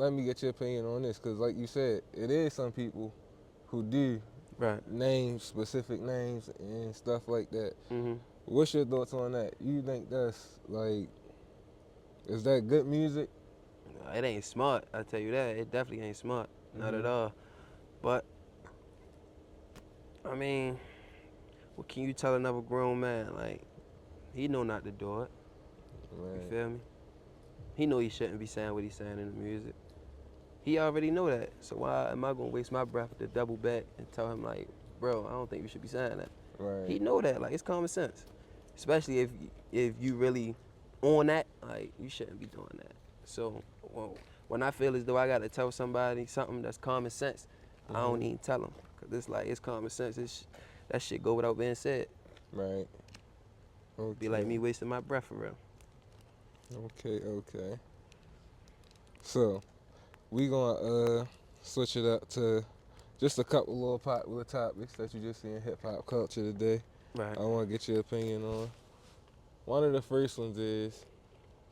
let me get your opinion on this, because like you said, it is some people who do name specific names and stuff like that. Mm-hmm. What's your thoughts on that? You think that's like, is that good music? It ain't smart, I tell you that. It definitely ain't smart. Not at all. But, I mean, what can you tell another grown man? Like, he know not to do it. Right. You feel me? He know he shouldn't be saying what he's saying in the music. He already know that. So why am I gonna waste my breath to double back and tell him like, bro, I don't think you should be saying that. Right. He know that. Like, it's common sense. Especially if you really on that, like, you shouldn't be doing that. So when I feel as though I gotta tell somebody something that's common sense, I don't even tell them. Cause it's like, it's common sense. That shit go without being said. Right. Okay. Be like me wasting my breath for real. Okay. So, we gonna switch it up to just a couple little popular topics that you just see in hip hop culture today. Right. I want to get your opinion on. One of the first ones is,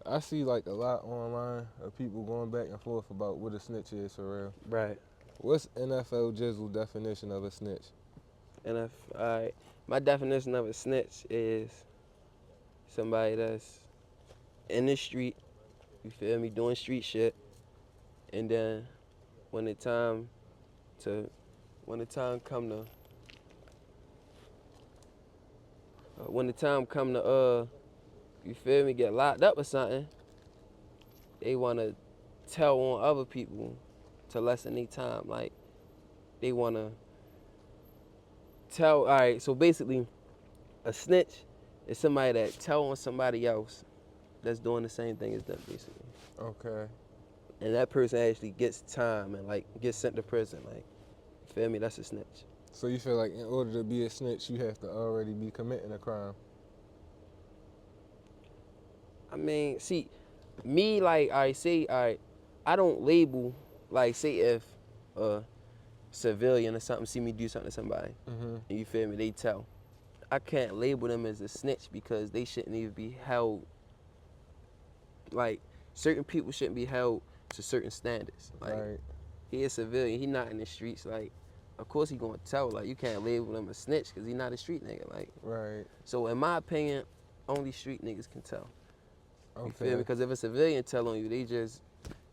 I see like a lot online of people going back and forth about what a snitch is for real. Right. What's NFL Jizzle definition of a snitch? Alright, my definition of a snitch is somebody that's in the street, you feel me, doing street shit, and then when the time come to you feel me, get locked up or something, they wanna tell on other people to lessen their time. Like, they wanna tell. All right, so basically, a snitch is somebody that tell on somebody else that's doing the same thing as them, basically. Okay. And that person actually gets time and like gets sent to prison. Like, you feel me? That's a snitch. So you feel like in order to be a snitch, you have to already be committing a crime? I mean, see, me, like, I don't label, like, say if a civilian or something see me do something to somebody, and you feel me, they tell. I can't label them as a snitch because they shouldn't even be held, like, certain people shouldn't be held to certain standards. Like, right. He a civilian, he not in the streets, like, of course he gonna tell. Like, you can't label him a snitch because he not a street nigga. Like, right. So in my opinion, only street niggas can tell. Okay. You feel me? Because if a civilian tell on you, they just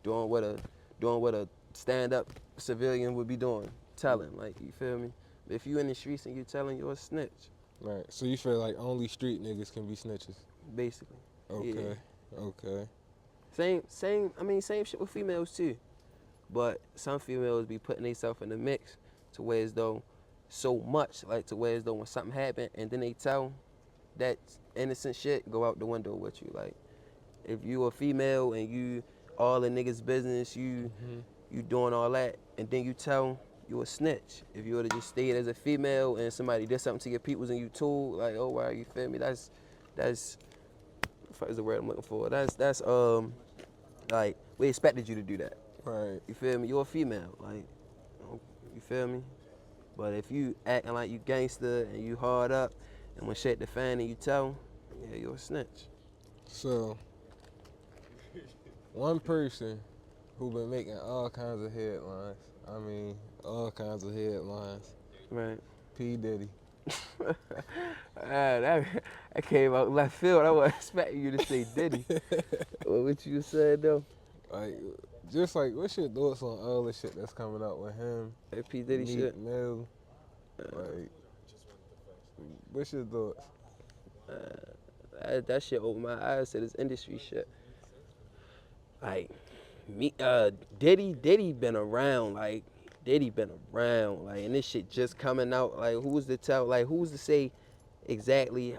doing what a stand-up civilian would be doing, telling. Like, you feel me? But if you in the streets and you telling, you're a snitch. Right. So you feel like only street niggas can be snitches? Basically. Okay. Yeah. Okay. Same shit with females too. But some females be putting themselves in the mix to where as though so much, like to where as though when something happen and then they tell, that innocent shit go out the window with you. Like, if you a female and you all the niggas business, you doing all that, and then you tell, you a snitch. If you would have just stayed as a female and somebody did something to your peoples and you told, like, oh wow, you feel me? That's what the fuck is the word I'm looking for? That's like, we expected you to do that. Right. You feel me? You're a female, like, you feel me? But if you acting like you gangster and you hard up, and when shit the fan and you tell, yeah, you're a snitch. So, one person who been making all kinds of headlines, I mean, all kinds of headlines. Right. P. Diddy. that came out left field. I wasn't expecting you to say Diddy. What you said though? Like, just like, what's your thoughts on all the shit that's coming out with him? That P. Diddy Meek shit? Mill. Like, what's your thoughts? That shit opened my eyes to this industry shit. Like, Diddy been around, like, and this shit just coming out. Like, who's to say exactly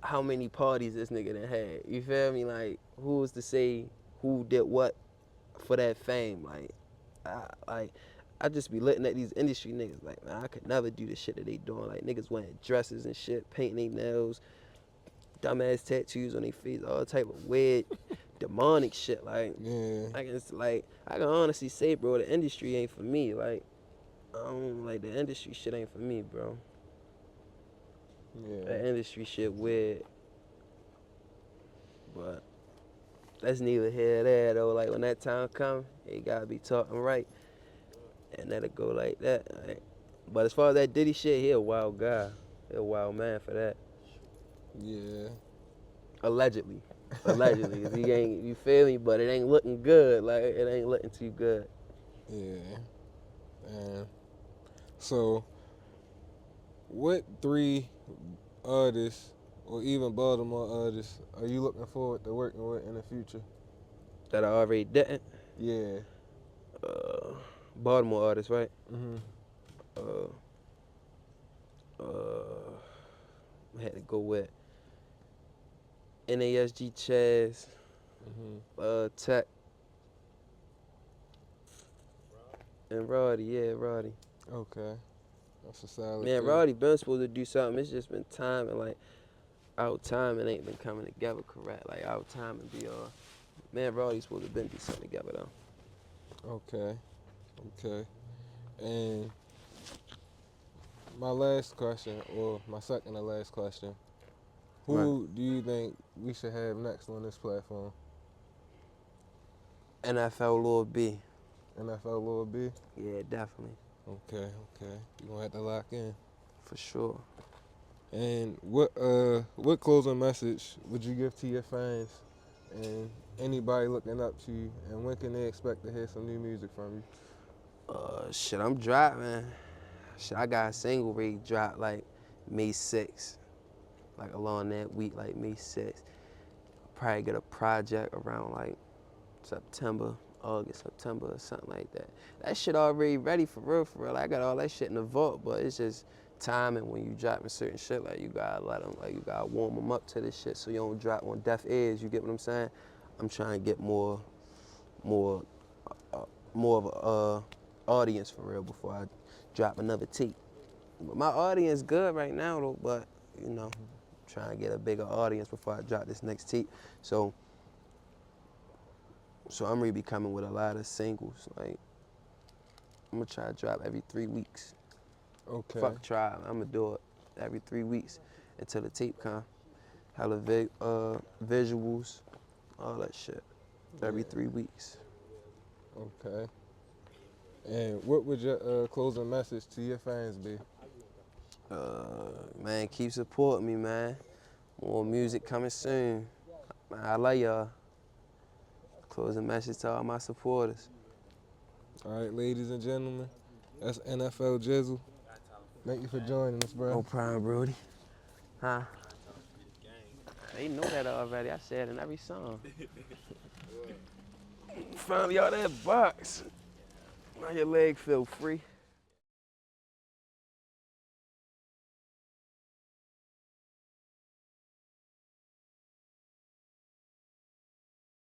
how many parties this nigga done had? You feel me? Like, who's to say who did what for that fame? Like, I just be looking at these industry niggas like, man, I could never do the shit that they doing. Like, niggas wearing dresses and shit, painting their nails, dumbass tattoos on their face, all type of weird, demonic shit. Like, Yeah. I can honestly say, bro, the industry ain't for me. Like, the industry shit ain't for me, bro. Yeah. That industry shit weird. But that's neither here nor there though. Like when that time come, you gotta be talking right, and that'll go like that. Right? But as far as that Diddy shit, he a wild guy. He a wild man for that. Yeah. Allegedly. Allegedly. 'Cause he ain't, you feel me? But it ain't looking good. Like, it ain't looking too good. Yeah. And so, what 3 artists or even Baltimore artists are you looking forward to working with in the future? That I already didn't. Yeah. Baltimore artist, right? Mhm. Uh, uh, I had to go with NASG Chaz, Mhm. Tech, and Roddy. Yeah, Roddy. Okay. That's a solid Man, 3. Roddy been supposed to do something. It's just been time and like our timing ain't been coming together correct. Like our timing be man, Roddy's supposed to been do something together though. Okay. Okay. And my last question, or my second to last question, Right. who do you think we should have next on this platform? NFL Lil B. NFL Lil B? Yeah, definitely. Okay, okay. You gonna have to lock in. For sure. And what closing message would you give to your fans and anybody looking up to you, and when can they expect to hear some new music from you? Shit, I'm dropping. Shit, I got a single ready to drop like May 6th. Like along that week, like May 6th. Probably get a project around like September, August, September, or something like that. That shit already ready for real, for real. I got all that shit in the vault, but it's just timing when you dropping certain shit. Like you gotta let them, like you gotta warm them up to this shit so you don't drop on deaf ears. You get what I'm saying? I'm trying to get more, uh, more of a audience for real before I drop another tape. But my audience good right now though, but you know, trying to get a bigger audience before I drop this next tape. So I'm really be coming with a lot of singles. Like I'm gonna try to drop every 3 weeks. Okay. Fuck try, I'm gonna do it every 3 weeks until the tape come. Hella visuals, all that shit. Every Yeah. 3 weeks. Okay. And what would your closing message to your fans be? Man, keep supporting me, man. More music coming soon. Man, I love y'all. Closing message to all my supporters. All right, ladies and gentlemen, that's NFL Jizzle. Thank you for joining us, bro. No problem, Brody. Huh? They know that already. I said in every song. Finally out that box. Now your leg feel free.